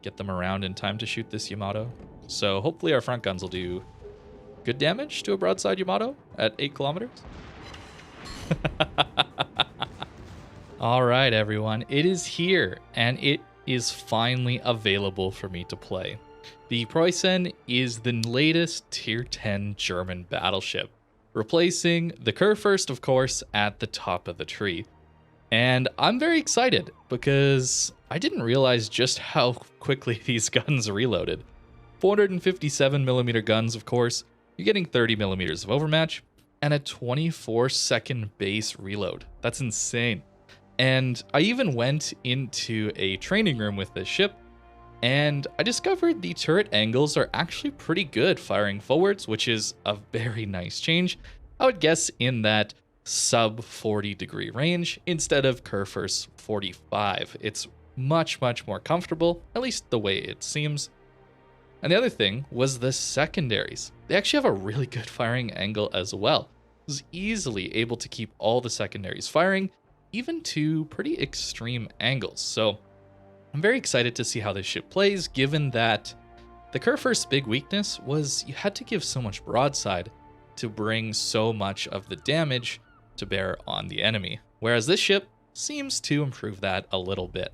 get them around in time to shoot this Yamato. So hopefully our front guns will do good damage to a broadside Yamato at 8 kilometers. All right, everyone. It is here, and it is finally available for me to play. The Preussen is the latest Tier 10 German battleship, replacing the Kurfürst, of course, at the top of the tree. And I'm very excited because I didn't realize just how quickly these guns reloaded. 457mm guns, of course. You're getting 30mm of overmatch and a 24-second base reload. That's insane. And I even went into a training room with this ship, and I discovered the turret angles are actually pretty good firing forwards, which is a very nice change. I would guess in that sub 40 degree range instead of Kurfürst's 45. It's much, much more comfortable, at least the way it seems. And the other thing was the secondaries. They actually have a really good firing angle as well. I was easily able to keep all the secondaries firing, even to pretty extreme angles. So I'm very excited to see how this ship plays, given that the Kurfürst's big weakness was you had to give so much broadside to bring so much of the damage to bear on the enemy, whereas this ship seems to improve that a little bit.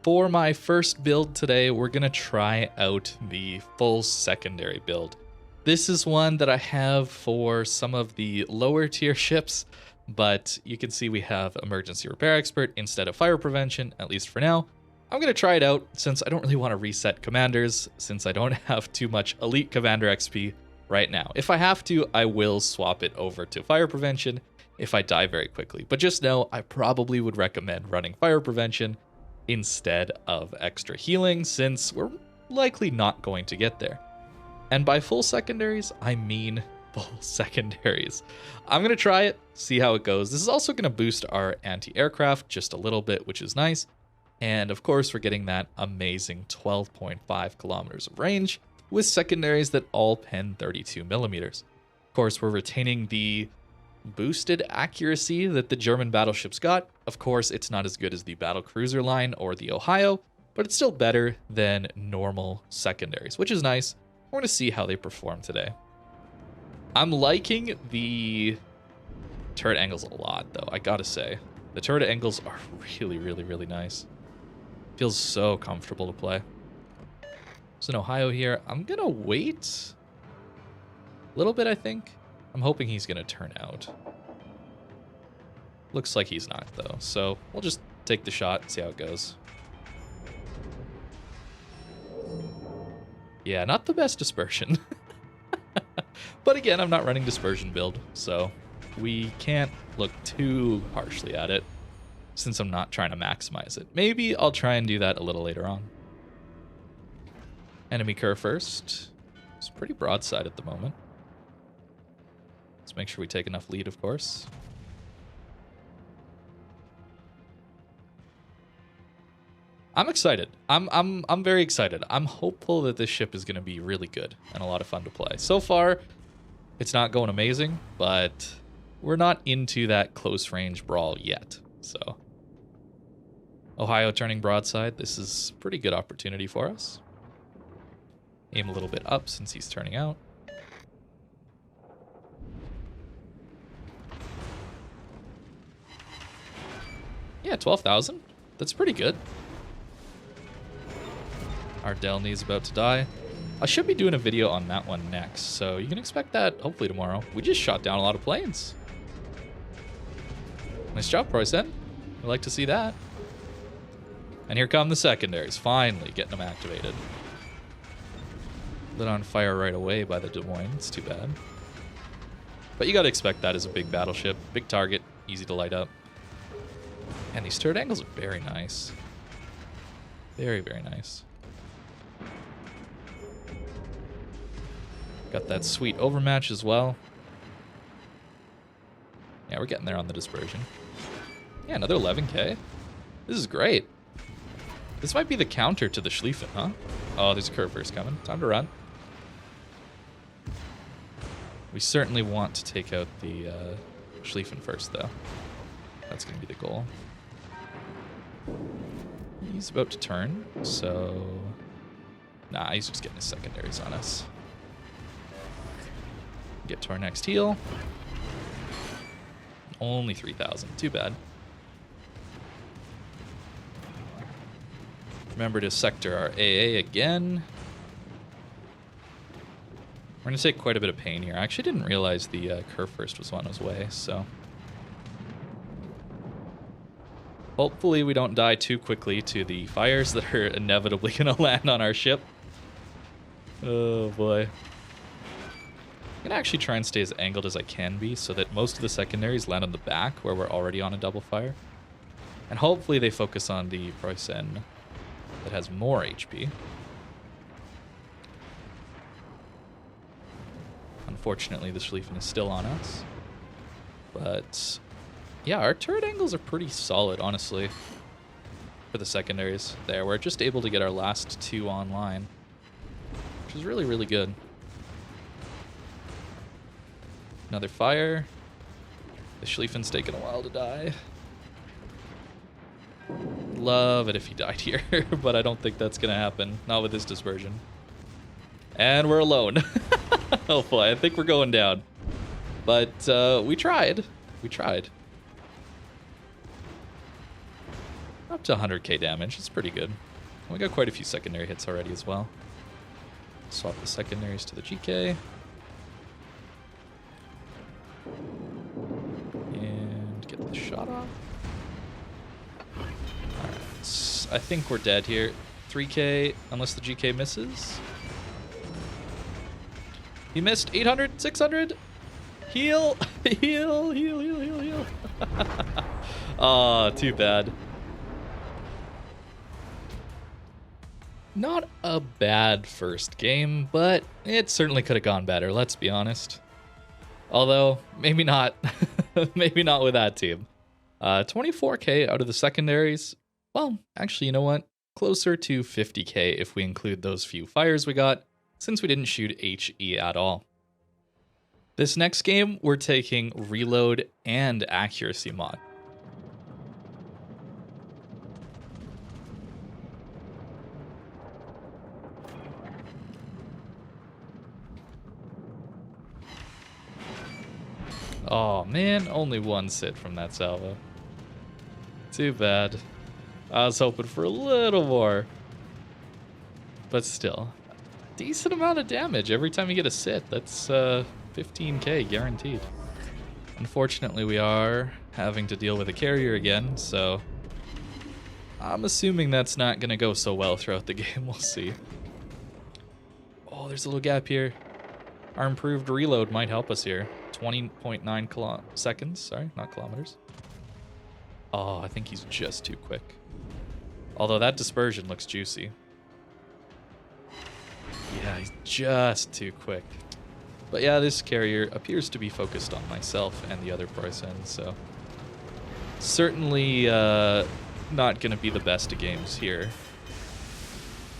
For my first build today, we're going to try out the full secondary build. This is one that I have for some of the lower tier ships, but you can see we have Emergency Repair Expert instead of Fire Prevention, at least for now. I'm going to try it out since I don't really want to reset commanders, since I don't have too much Elite Commander XP right now. If I have to, I will swap it over to Fire Prevention if I die very quickly. But just know, I probably would recommend running Fire Prevention instead of extra healing, since we're likely not going to get there. And by full secondaries, I mean full secondaries. I'm going to try it, see how it goes. This is also going to boost our anti-aircraft just a little bit, which is nice. And of course, we're getting that amazing 12.5 kilometers of range with secondaries that all pen 32mm. Of course, we're retaining the boosted accuracy that the German battleships got. Of course, it's not as good as the battle cruiser line or the Ohio, but it's still better than normal secondaries, which is nice. We're going to see how they perform today. I'm liking the turret angles a lot, though, I gotta say. The turret angles are really, really, really nice. Feels so comfortable to play. There's an Ohio here. I'm going to wait a little bit, I think. I'm hoping he's going to turn out. Looks like he's not, though. So we'll just take the shot and see how it goes. Yeah, not the best dispersion. But again, I'm not running dispersion build, so we can't look too harshly at it since I'm not trying to maximize it. Maybe I'll try and do that a little later on. Enemy Kurfürst. It's pretty broadside at the moment. Let's make sure we take enough lead, of course. I'm excited. I'm very excited. I'm hopeful that this ship is going to be really good and a lot of fun to play. So far, it's not going amazing, but we're not into that close range brawl yet. So, Ohio turning broadside. This is a pretty good opportunity for us. Aim a little bit up since he's turning out. Yeah, 12,000. That's pretty good. Our Delny is about to die. I should be doing a video on that one next, so you can expect that hopefully tomorrow. We just shot down a lot of planes. Nice job, Preussen. We like to see that. And here come the secondaries, finally getting them activated. Lit on fire right away by the Des Moines. It's too bad. But you gotta expect that as a big battleship. Big target, easy to light up. And these turret angles are very nice. Very, very nice. Got that sweet overmatch as well. Yeah, we're getting there on the dispersion. Yeah, another 11k. This is great. This might be the counter to the Schlieffen, huh? Oh, there's a Kurfürst coming. Time to run. We certainly want to take out the Schlieffen first, though. That's going to be the goal. He's about to turn, so Nah, he's just getting his secondaries on us. Get to our next heal. Only 3,000. Too bad. Remember to sector our AA again. We're going to take quite a bit of pain here. I actually didn't realize the curve first was on his way, so... Hopefully we don't die too quickly to the fires that are inevitably going to land on our ship. Oh boy. I'm going to actually try and stay as angled as I can be so that most of the secondaries land on the back where we're already on a double fire. And hopefully they focus on the Preussen that has more HP. Unfortunately, the Schlieffen is still on us. But yeah, our turret angles are pretty solid, honestly, for the secondaries there. We're just able to get our last two online, which is really, really good. Another fire. The Schlieffen's taken a while to die. Love it if he died here, but I don't think that's going to happen. Not with this dispersion. And we're alone. Oh boy, I think we're going down. But we tried. We tried. Up to 100k damage. It's pretty good. We got quite a few secondary hits already as well. Swap the secondaries to the GK. And get the shot off. Alright. I think we're dead here. 3k, unless the GK misses. He missed 800, 600. Heal, heal, heal, heal, heal, heal. Oh, too bad. Not a bad first game, but it certainly could have gone better, let's be honest. Although, maybe not. Maybe not with that team. 24k out of the secondaries. Well, actually, you know what? Closer to 50k if we include those few fires we got, since we didn't shoot HE at all. This next game, we're taking reload and accuracy mod. Oh man, only one sit from that salvo. Too bad. I was hoping for a little more. But still, decent amount of damage every time you get a sit. That's 15k guaranteed. Unfortunately, we are having to deal with a carrier again, so I'm assuming that's not going to go so well throughout the game. We'll see. Oh, there's a little gap here. Our improved reload might help us here. 20.9 seconds. Sorry, not kilometers. Oh, I think he's just too quick. Although that dispersion looks juicy. Yeah, he's just too quick. But yeah, this carrier appears to be focused on myself and the other Preussen, so certainly not going to be the best of games here.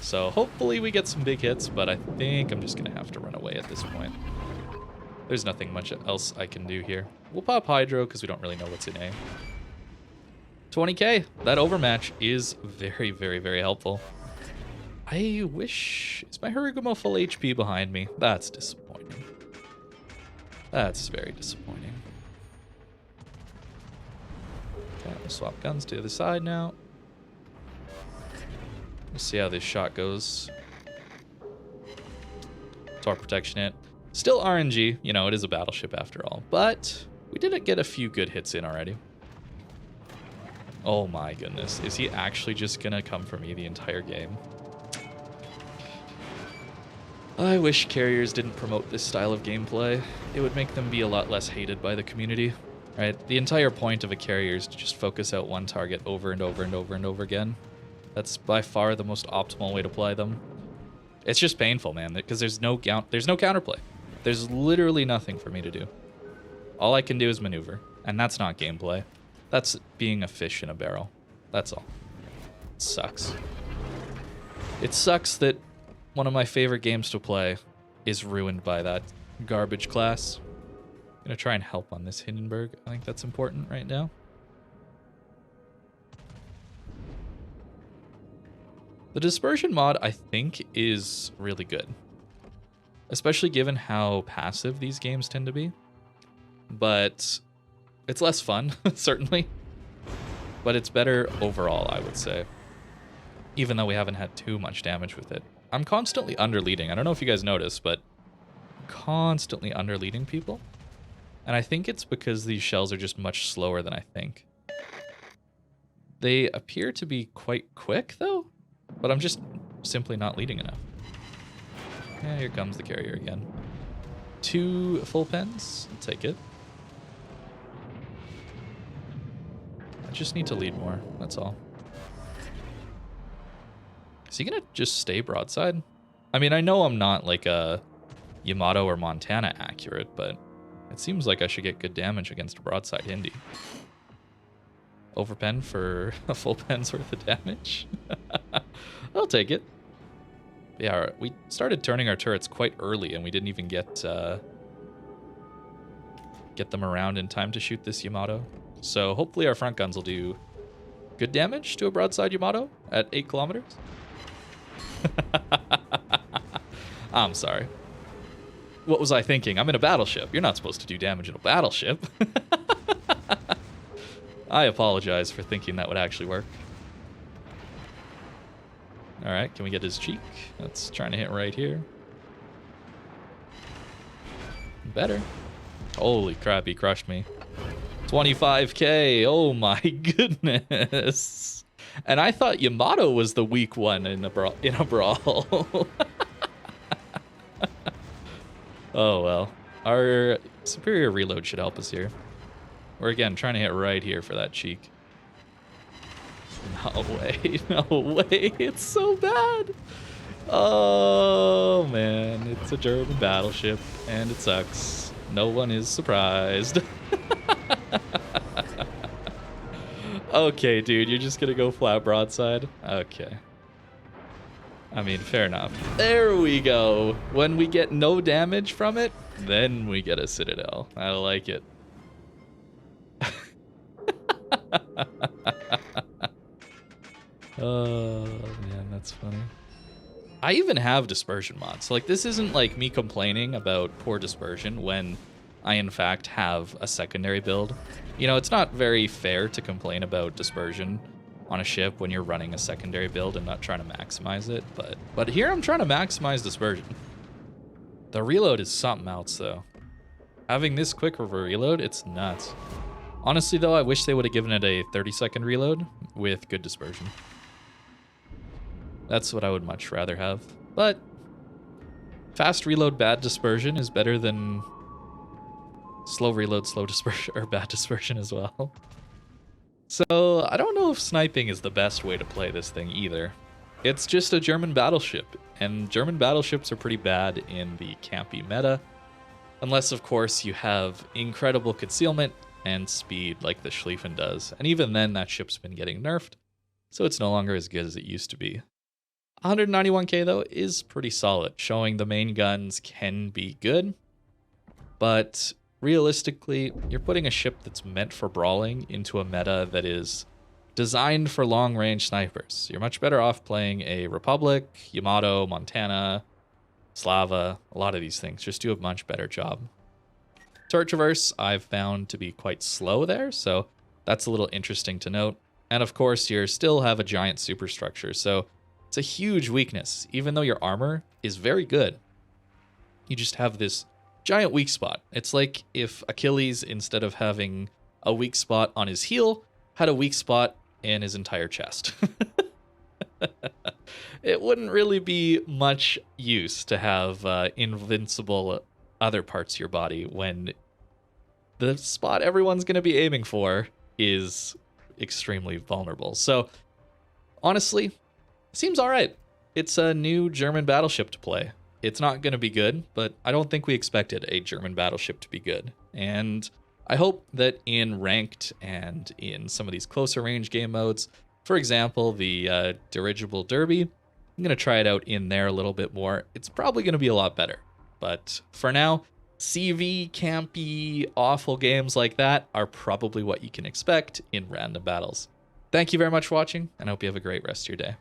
So hopefully we get some big hits, but I think I'm just going to have to run away at this point. There's nothing much else I can do here. We'll pop Hydro because we don't really know what's in A. 20k. That overmatch is very, very, very helpful. I wish... Is my Harugumo full HP behind me? That's disappointing. That's very disappointing. Okay, we'll swap guns to the other side now. We'll see how this shot goes. Torque protection it. Still RNG, you know, it is a battleship after all. But we did get a few good hits in already. Oh my goodness. Is he actually just gonna come for me the entire game? I wish carriers didn't promote this style of gameplay. It would make them be a lot less hated by the community, right? The entire point of a carrier is to just focus out one target over and over and over and over again. That's by far the most optimal way to play them. It's just painful, man, because there's no counterplay. There's literally nothing for me to do. All I can do is maneuver, and that's not gameplay. That's being a fish in a barrel. That's all. It sucks. It sucks that one of my favorite games to play is ruined by that garbage class. I'm gonna try and help on this Hindenburg. I think that's important right now. The Dispersion mod, I think, is really good. Especially given how passive these games tend to be. But it's less fun, certainly. But it's better overall, I would say. Even though we haven't had too much damage with it. I'm constantly underleading. I don't know if you guys notice, but constantly underleading people. And I think it's because these shells are just much slower than I think. They appear to be quite quick, though. But I'm just simply not leading enough. Yeah, here comes the carrier again. 2 full pens. I'll take it. I just need to lead more. That's all. Is he gonna just stay broadside? I mean, I know I'm not like a Yamato or Montana accurate, but it seems like I should get good damage against a broadside Hindi. Overpen for a full pen's worth of damage. I'll take it. Yeah, we started turning our turrets quite early, and we didn't even get them around in time to shoot this Yamato. So hopefully our front guns will do good damage to a broadside Yamato at 8 kilometers. I'm sorry. What was I thinking? I'm in a battleship. You're not supposed to do damage in a battleship. I apologize for thinking that would actually work. Alright, can we get his cheek? That's trying to hit right here. Better. Holy crap, he crushed me. 25k, oh my goodness. And I thought Yamato was the weak one in a brawl. Oh well. Our superior reload should help us here. We're again trying to hit right here for that cheek. No way, no way, it's so bad. Oh man, it's a German battleship and it sucks. No one is surprised. Okay, dude, you're just gonna go flat broadside? Okay. I mean, fair enough. There we go. When we get no damage from it, then we get a Citadel. I like it. Oh, man, that's funny. I even have dispersion mods. Like, this isn't like me complaining about poor dispersion when I, in fact, have a secondary build. You know, it's not very fair to complain about dispersion on a ship when you're running a secondary build and not trying to maximize it, but here I'm trying to maximize dispersion. The reload is something else, though. Having this quick of a reload, it's nuts. Honestly, though, I wish they would have given it a 30-second reload with good dispersion. That's what I would much rather have. But fast reload, bad dispersion is better than slow reload, slow dispersion, or bad dispersion as well. So I don't know if sniping is the best way to play this thing either. It's just a German battleship, and German battleships are pretty bad in the campy meta. Unless, of course, you have incredible concealment and speed like the Schlieffen does. And even then, that ship's been getting nerfed, so it's no longer as good as it used to be. 191k, though, is pretty solid, showing the main guns can be good. But realistically, you're putting a ship that's meant for brawling into a meta that is designed for long-range snipers. You're much better off playing a Republic, Yamato, Montana, Slava. A lot of these things just do a much better job. Turret traverse I've found to be quite slow there, so that's a little interesting to note. And of course, you still have a giant superstructure, so it's a huge weakness. Even though your armor is very good, you just have this giant weak spot. It's like if Achilles, instead of having a weak spot on his heel, had a weak spot in his entire chest. It wouldn't really be much use to have invincible other parts of your body when the spot everyone's going to be aiming for is extremely vulnerable. So honestly, seems all right. It's a new German battleship to play. It's not going to be good, but I don't think we expected a German battleship to be good. And I hope that in ranked and in some of these closer range game modes, for example, the dirigible derby, I'm going to try it out in there a little bit more. It's probably going to be a lot better. But for now, CV, campy, awful games like that are probably what you can expect in random battles. Thank you very much for watching, and I hope you have a great rest of your day.